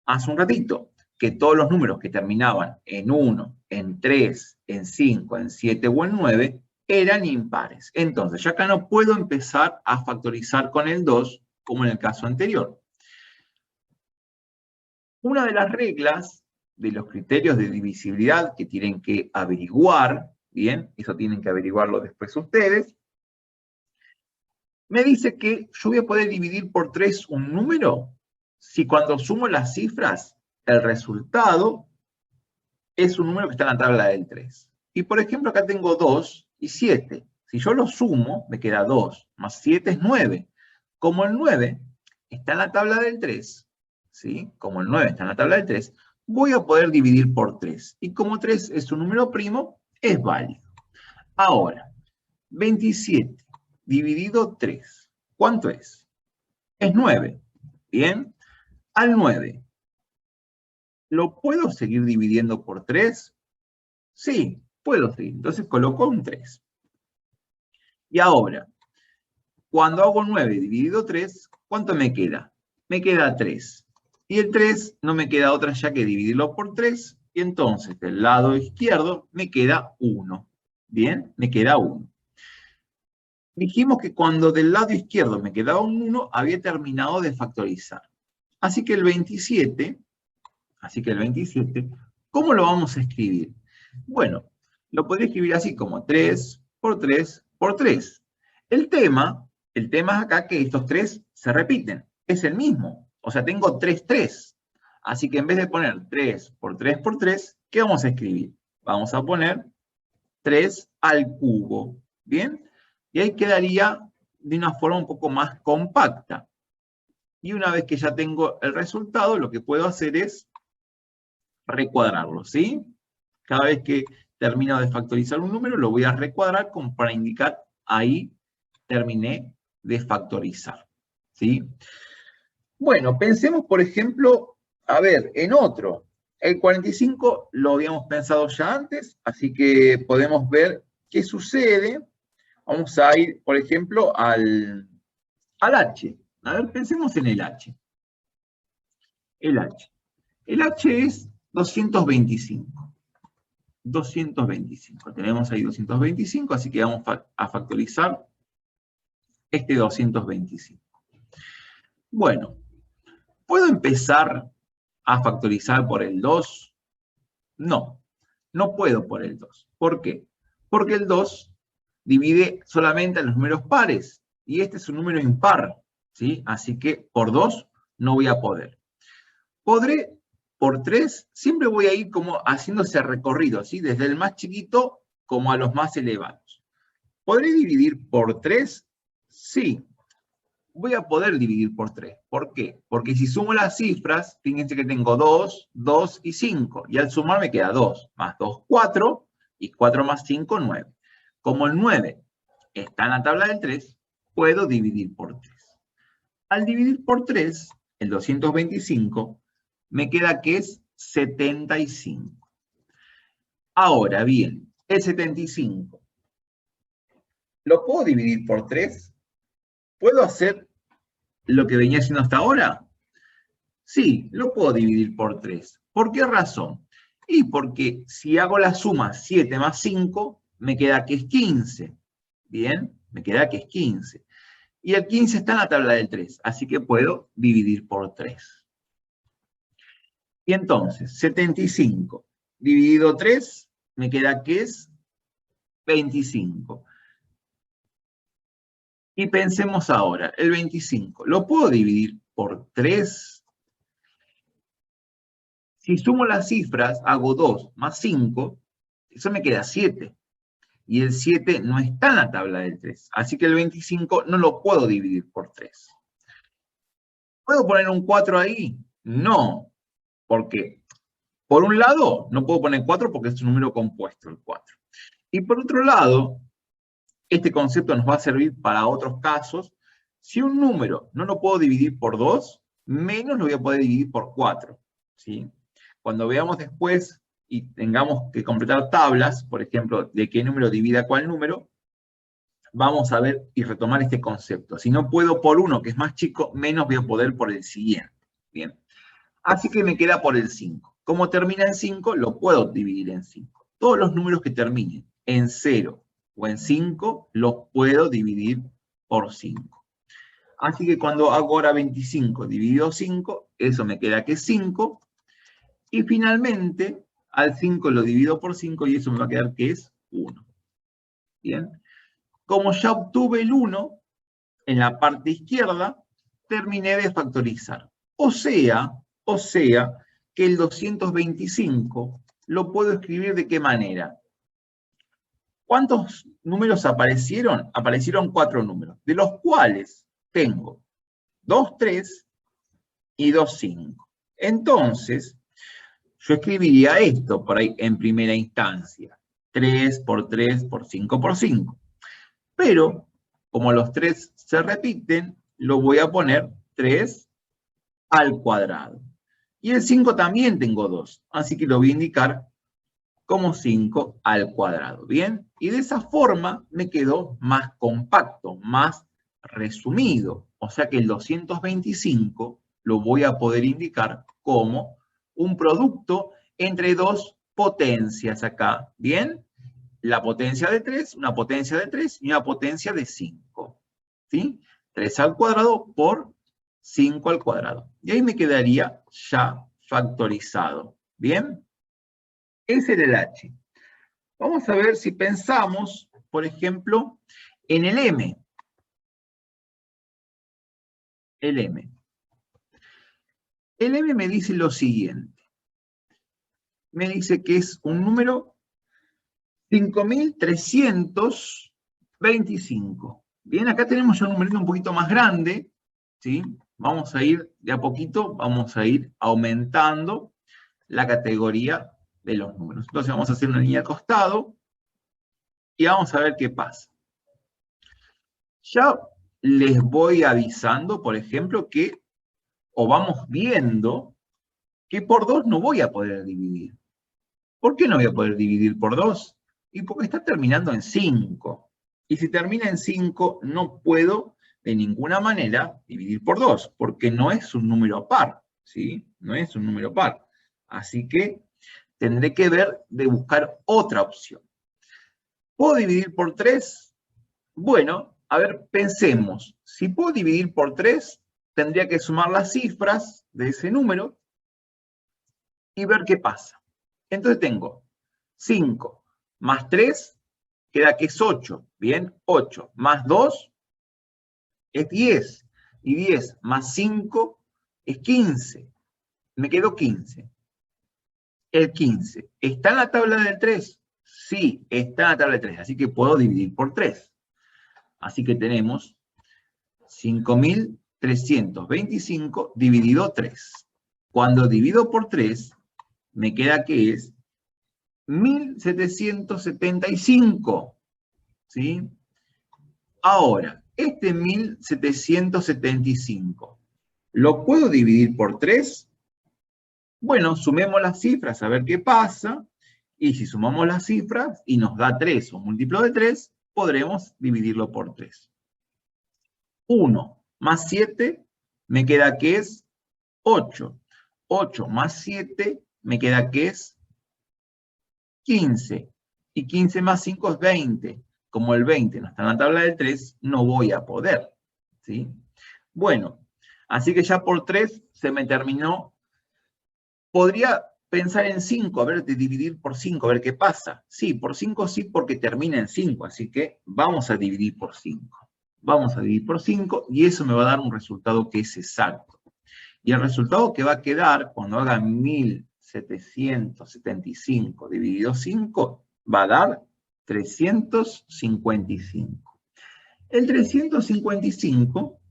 hace un ratito, que todos los números que terminaban en 1, en 3, en 5, en 7 o en 9 eran impares. Entonces, yo acá no puedo empezar a factorizar con el 2, como en el caso anterior. Una de las reglas de los criterios de divisibilidad que tienen que averiguar, bien, eso tienen que averiguarlo después ustedes, me dice que yo voy a poder dividir por 3 un número si cuando sumo las cifras, el resultado es un número que está en la tabla del 3. Y por ejemplo, acá tengo 2 y 7. Si yo lo sumo, me queda 2 más 7 es 9. Como el 9 está en la tabla del 3, ¿sí? Como el 9 está en la tabla del 3, voy a poder dividir por 3. Y como 3 es un número primo, es válido. Ahora, 27 dividido 3. ¿Cuánto es? Es 9. Bien. Al 9, ¿lo puedo seguir dividiendo por 3? Sí, puedo seguir. Entonces coloco un 3. Y ahora, cuando hago 9 dividido 3, ¿cuánto me queda? Me queda 3. Y el 3 no me queda otra ya que dividirlo por 3. Y entonces del lado izquierdo me queda 1. Bien, me queda 1. Dijimos que cuando del lado izquierdo me quedaba un 1, había terminado de factorizar. Así que el 27, ¿cómo lo vamos a escribir? Bueno, lo podría escribir así como 3 por 3 por 3. El tema es acá que estos 3 se repiten. Es el mismo. O sea, tengo 3, 3. Así que en vez de poner 3 por 3 por 3, ¿qué vamos a escribir? Vamos a poner 3 al cubo. ¿Bien? Y ahí quedaría de una forma un poco más compacta. Y una vez que ya tengo el resultado, lo que puedo hacer es recuadrarlo, ¿sí? Cada vez que termino de factorizar un número, lo voy a recuadrar como para indicar, ahí terminé de factorizar, ¿sí? Bueno, pensemos, por ejemplo, a ver, en otro. El 45 lo habíamos pensado ya antes, así que podemos ver qué sucede. Vamos a ir, por ejemplo, al H. A ver, pensemos en el H. El H. El H es 225. 225. Tenemos ahí 225, así que vamos a factorizar este 225. Bueno, ¿puedo empezar a factorizar por el 2? No, no puedo por el 2. ¿Por qué? Porque el 2 divide solamente a los números pares, y este es un número impar, ¿sí? Así que por 2 no voy a poder. Podré por 3, siempre voy a ir como haciendo ese recorrido, ¿sí? Desde el más chiquito como a los más elevados. ¿Podré dividir por 3? Sí. Voy a poder dividir por 3. ¿Por qué? Porque si sumo las cifras, fíjense que tengo 2, 2 y 5. Y al sumar me queda 2, más 2, 4, y 4 más 5, 9. Como el 9 está en la tabla del 3, puedo dividir por 3. Al dividir por 3, el 225, me queda que es 75. Ahora bien, el 75, ¿lo puedo dividir por 3? ¿Puedo hacer lo que venía haciendo hasta ahora? Sí, lo puedo dividir por 3. ¿Por qué razón? Y porque si hago la suma 7 más 5, me queda que es 15. Bien, me queda que es 15. Y el 15 está en la tabla del 3, así que puedo dividir por 3. Y entonces, 75 dividido 3, me queda que es 25. Y pensemos ahora, el 25, ¿lo puedo dividir por 3? Si sumo las cifras, hago 2 más 5, eso me queda 7. Y el 7 no está en la tabla del 3. Así que el 25 no lo puedo dividir por 3. ¿Puedo poner un 4 ahí? No. Porque, por un lado, no puedo poner 4 porque es un número compuesto, el 4. Y por otro lado, este concepto nos va a servir para otros casos. Si un número no lo puedo dividir por 2, menos lo voy a poder dividir por 4. ¿Sí? Cuando veamos después y tengamos que completar tablas, por ejemplo, de qué número divide a cuál número, vamos a ver y retomar este concepto. Si no puedo por uno, que es más chico, menos voy a poder por el siguiente. Bien. Así que me queda por el 5. Como termina en 5, lo puedo dividir en 5. Todos los números que terminen en 0 o en 5, los puedo dividir por 5. Así que cuando hago ahora 25 dividido 5, eso me queda que es 5. Y finalmente, al 5 lo divido por 5 y eso me va a quedar que es 1. Bien. Como ya obtuve el 1, en la parte izquierda, terminé de factorizar. O sea, que el 225 lo puedo escribir ¿de qué manera? ¿Cuántos números aparecieron? Aparecieron 4 números, de los cuales tengo 2, 3 y 2, 5. Entonces, yo escribiría esto por ahí en primera instancia. 3 por 3 por 5 por 5. Pero, como los 3 se repiten, lo voy a poner 3 al cuadrado. Y el 5 también tengo 2, así que lo voy a indicar como 5 al cuadrado. ¿Bien? Y de esa forma me quedó más compacto, más resumido. O sea que el 225 lo voy a poder indicar como un producto entre dos potencias acá. ¿Bien? La potencia de 3, una potencia de 3 y una potencia de 5. ¿Sí? 3 al cuadrado por 5 al cuadrado. Y ahí me quedaría ya factorizado. ¿Bien? Ese era el h. Vamos a ver si pensamos, por ejemplo, en el m. El m. El m me dice lo siguiente. Me dice que es un número 5325. Bien, acá tenemos ya un numerito un poquito más grande, ¿sí? Vamos a ir de a poquito, vamos a ir aumentando la categoría de los números. Entonces vamos a hacer una línea al costado y vamos a ver qué pasa. Ya les voy avisando, por ejemplo, que, o vamos viendo, que por 2 no voy a poder dividir. ¿Por qué no voy a poder dividir por 2? Y porque está terminando en 5. Y si termina en 5, no puedo de ninguna manera dividir por 2, porque no es un número par, ¿sí? No es un número par. Así que tendré que ver de buscar otra opción. ¿Puedo dividir por 3? Bueno, a ver, pensemos. Si puedo dividir por 3, tendría que sumar las cifras de ese número y ver qué pasa. Entonces tengo 5 más 3, queda que es 8. Bien, 8 más 2 es 10. Y 10 más 5 es 15. Me quedó 15. El 15, ¿está en la tabla del 3? Sí, está en la tabla del 3, así que puedo dividir por 3. Así que tenemos 5.325 dividido 3. Cuando divido por 3, me queda que es 1.775. ¿Sí? Ahora, este 1.775, ¿lo puedo dividir por 3? Bueno, sumemos las cifras a ver qué pasa, y si sumamos las cifras y nos da 3 o múltiplo de 3, podremos dividirlo por 3. 1 más 7 me queda que es 8. 8 más 7 me queda que es 15. Y 15 más 5 es 20. Como el 20 no está en la tabla del 3, no voy a poder. ¿Sí? Bueno, así que ya por 3 se me terminó. Podría pensar en 5, a ver, de dividir por 5, a ver qué pasa. Sí, por 5 sí, porque termina en 5, así que vamos a dividir por 5. Vamos a dividir por 5, y eso me va a dar un resultado que es exacto. Y el resultado que va a quedar, cuando haga 1.775 dividido 5, va a dar 355. El 355,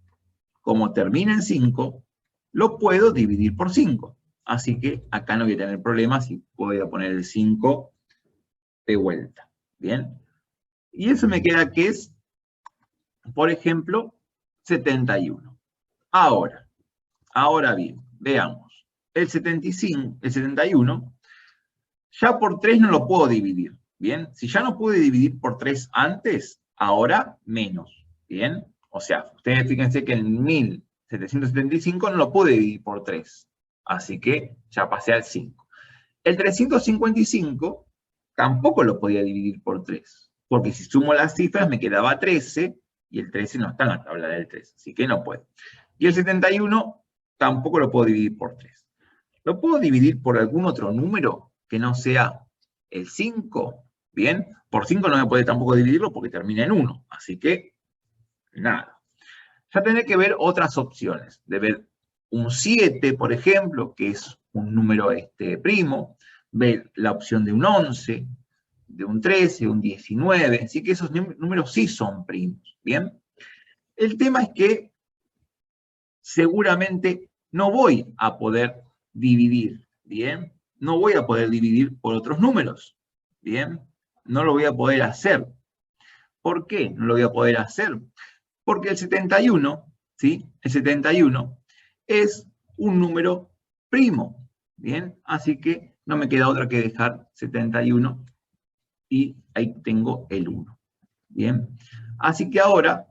como termina en 5, lo puedo dividir por 5. Así que acá no voy a tener problemas y puedo poner el 5 de vuelta. ¿Bien? Y eso me queda que es, por ejemplo, 71. Ahora bien, veamos. El 71, ya por 3 no lo puedo dividir. ¿Bien? Si ya no pude dividir por 3 antes, ahora menos. ¿Bien? O sea, ustedes fíjense que en 1.775 no lo pude dividir por 3. Así que ya pasé al 5. El 355 tampoco lo podía dividir por 3, porque si sumo las cifras me quedaba 13, y el 13 no está en la tabla del 3, así que no puedo. Y el 71 tampoco lo puedo dividir por 3. ¿Lo puedo dividir por algún otro número que no sea el 5? Bien, por 5 no me puede tampoco dividirlo porque termina en 1, así que nada. Ya tendré que ver otras opciones, de ver un 7, por ejemplo, que es un número primo, ver la opción de un 11, de un 13, un 19, así que esos números sí son primos, ¿bien? El tema es que seguramente no voy a poder dividir, ¿bien? No voy a poder dividir por otros números, ¿bien? No lo voy a poder hacer. ¿Por qué no lo voy a poder hacer? Porque el 71, ¿sí? El 71 es un número primo, ¿bien? Así que no me queda otra que dejar 71 y ahí tengo el 1, ¿bien? Así que ahora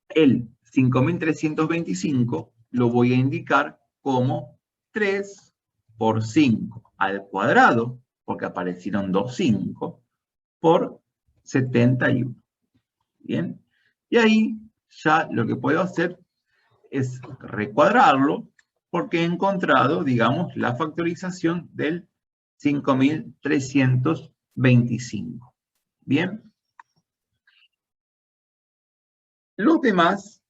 el 5.325 lo voy a indicar como 3 por 5 al cuadrado, porque aparecieron dos 5, por 71, ¿bien? Y ahí ya lo que puedo hacer es recuadrarlo, porque he encontrado, digamos, la factorización del 5.325. ¿Bien? Los demás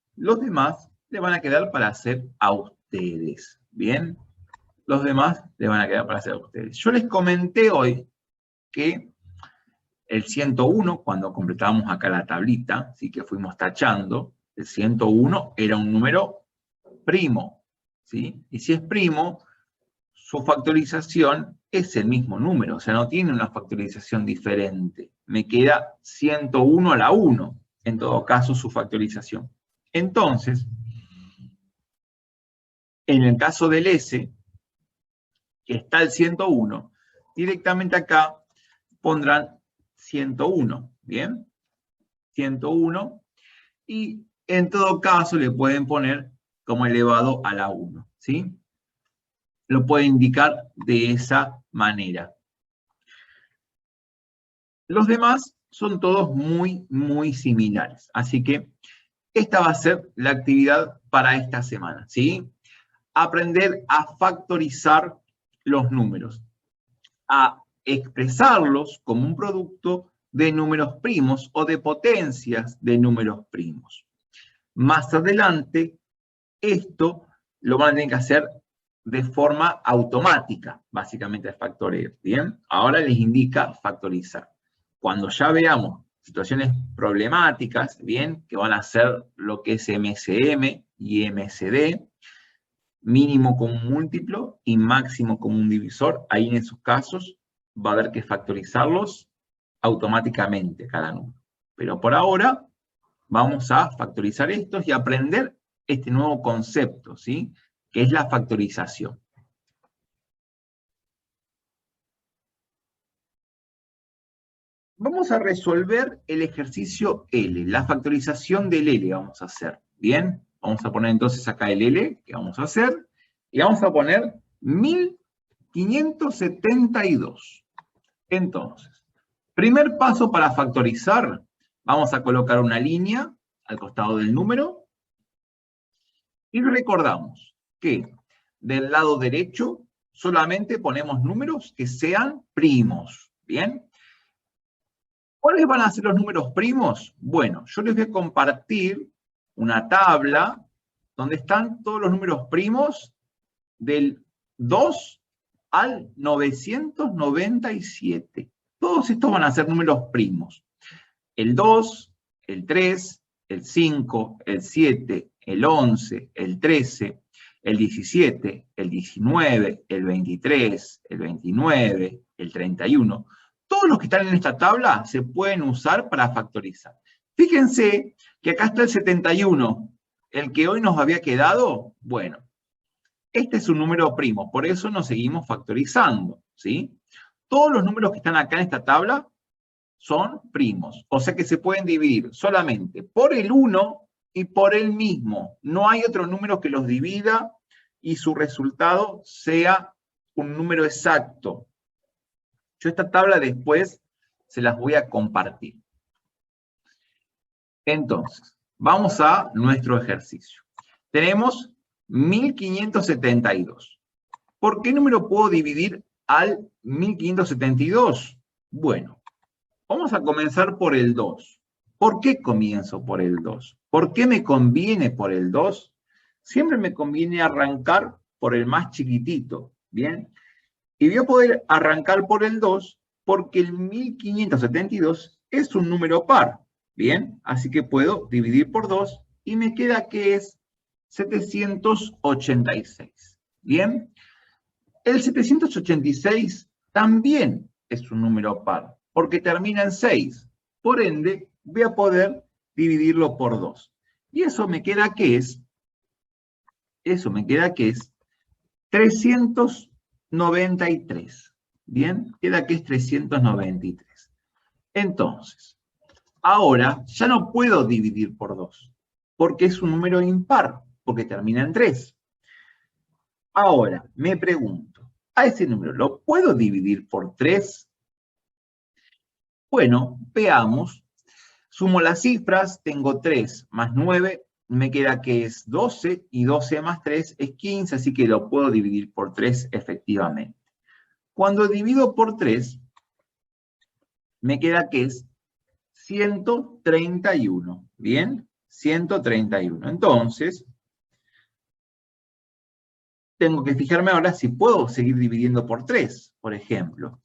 le van a quedar para hacer a ustedes. ¿Bien? Los demás le van a quedar para hacer a ustedes. Yo les comenté hoy que el 101, cuando completábamos acá la tablita, así que fuimos tachando, el 101 era un número primo, ¿sí? Y si es primo, su factorización es el mismo número, o sea, no tiene una factorización diferente. Me queda 101 a la 1, en todo caso, su factorización. Entonces, en el caso del S, que está el 101, directamente acá pondrán 101, ¿bien? 101, y en todo caso le pueden poner como elevado a la 1, ¿sí? Lo puede indicar de esa manera. Los demás son todos muy, muy similares. Así que esta va a ser la actividad para esta semana, ¿sí? Aprender a factorizar los números, a expresarlos como un producto de números primos o de potencias de números primos. Más adelante, esto lo van a tener que hacer de forma automática, básicamente el factoreo, ¿bien? Ahora les indica factorizar. Cuando ya veamos situaciones problemáticas, ¿bien? Que van a ser lo que es MCM y MCD, mínimo común múltiplo y máximo común divisor, ahí en esos casos va a haber que factorizarlos automáticamente cada número. Pero por ahora vamos a factorizar estos y aprender este nuevo concepto, ¿sí? Que es la factorización. Vamos a resolver el ejercicio L, la factorización del L vamos a hacer, ¿bien? Vamos a poner entonces acá el L que vamos a hacer, y vamos a poner 1572. Entonces, primer paso para factorizar, vamos a colocar una línea al costado del número, y recordamos que del lado derecho solamente ponemos números que sean primos, ¿bien? ¿Cuáles van a ser los números primos? Bueno, yo les voy a compartir una tabla donde están todos los números primos del 2 al 997. Todos estos van a ser números primos. El 2, el 3, el 5, el 7, el 11, el 13, el 17, el 19, el 23, el 29, el 31. Todos los que están en esta tabla se pueden usar para factorizar. Fíjense que acá está el 71, el que hoy nos había quedado. Bueno, este es un número primo, por eso nos seguimos factorizando, ¿sí? Todos los números que están acá en esta tabla son primos, o sea que se pueden dividir solamente por el 1 y por el mismo. No hay otro número que los divida y su resultado sea un número exacto. Yo esta tabla después se las voy a compartir. Entonces, vamos a nuestro ejercicio. Tenemos 1572. ¿Por qué número puedo dividir al 1572? Bueno, vamos a comenzar por el 2. ¿Por qué comienzo por el 2? ¿Por qué me conviene por el 2? Siempre me conviene arrancar por el más chiquitito, ¿bien? Y voy a poder arrancar por el 2 porque el 1572 es un número par, ¿bien? Así que puedo dividir por 2 y me queda que es 786, ¿bien? El 786 también es un número par, porque termina en 6. Por ende, voy a poder dividirlo por 2. Y eso me queda que es 393. ¿Bien? Queda que es 393. Entonces, ahora ya no puedo dividir por 2, porque es un número impar, porque termina en 3. Ahora, me pregunto, ¿a ese número lo puedo dividir por 3? Bueno, veamos. Sumo las cifras, tengo 3 más 9, me queda que es 12, y 12 más 3 es 15, así que lo puedo dividir por 3 efectivamente. Cuando divido por 3, me queda que es 131, ¿bien? 131. Entonces, tengo que fijarme ahora si puedo seguir dividiendo por 3, por ejemplo.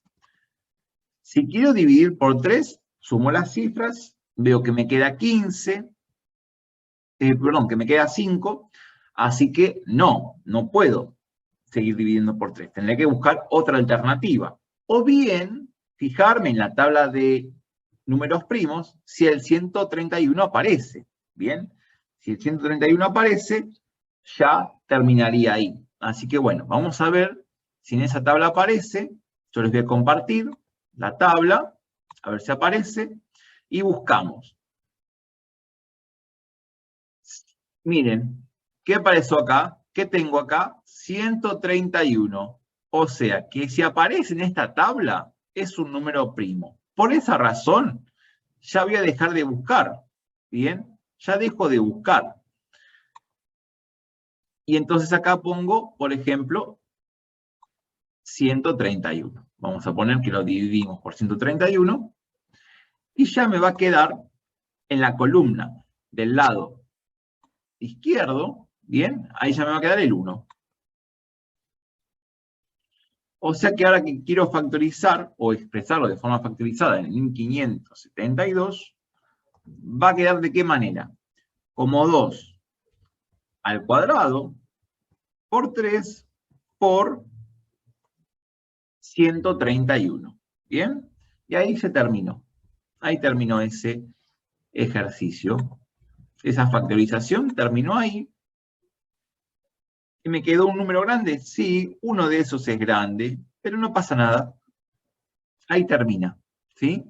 Si quiero dividir por 3, sumo las cifras, veo que me queda 15, que me queda 5, así que no puedo seguir dividiendo por 3. Tendré que buscar otra alternativa. O bien, fijarme en la tabla de números primos si el 131 aparece. ¿Bien? Si el 131 aparece, ya terminaría ahí. Así que bueno, vamos a ver si en esa tabla aparece. Yo les voy a compartir la tabla, a ver si aparece, y buscamos. Miren, ¿qué apareció acá? ¿Qué tengo acá? 131. O sea, que si aparece en esta tabla, es un número primo. Por esa razón, ya voy a dejar de buscar. ¿Bien? Ya dejo de buscar. Y entonces acá pongo, por ejemplo, 131. Vamos a poner que lo dividimos por 131. Y ya me va a quedar en la columna del lado izquierdo, ¿bien? Ahí ya me va a quedar el 1. O sea que ahora que quiero factorizar, o expresarlo de forma factorizada en 1572, va a quedar ¿de qué manera? Como 2 al cuadrado por 3 por 131. ¿Bien? Y ahí se terminó. Ahí terminó ese ejercicio. Esa factorización terminó ahí. ¿Y me quedó un número grande? Sí, uno de esos es grande, pero no pasa nada. Ahí termina, ¿sí?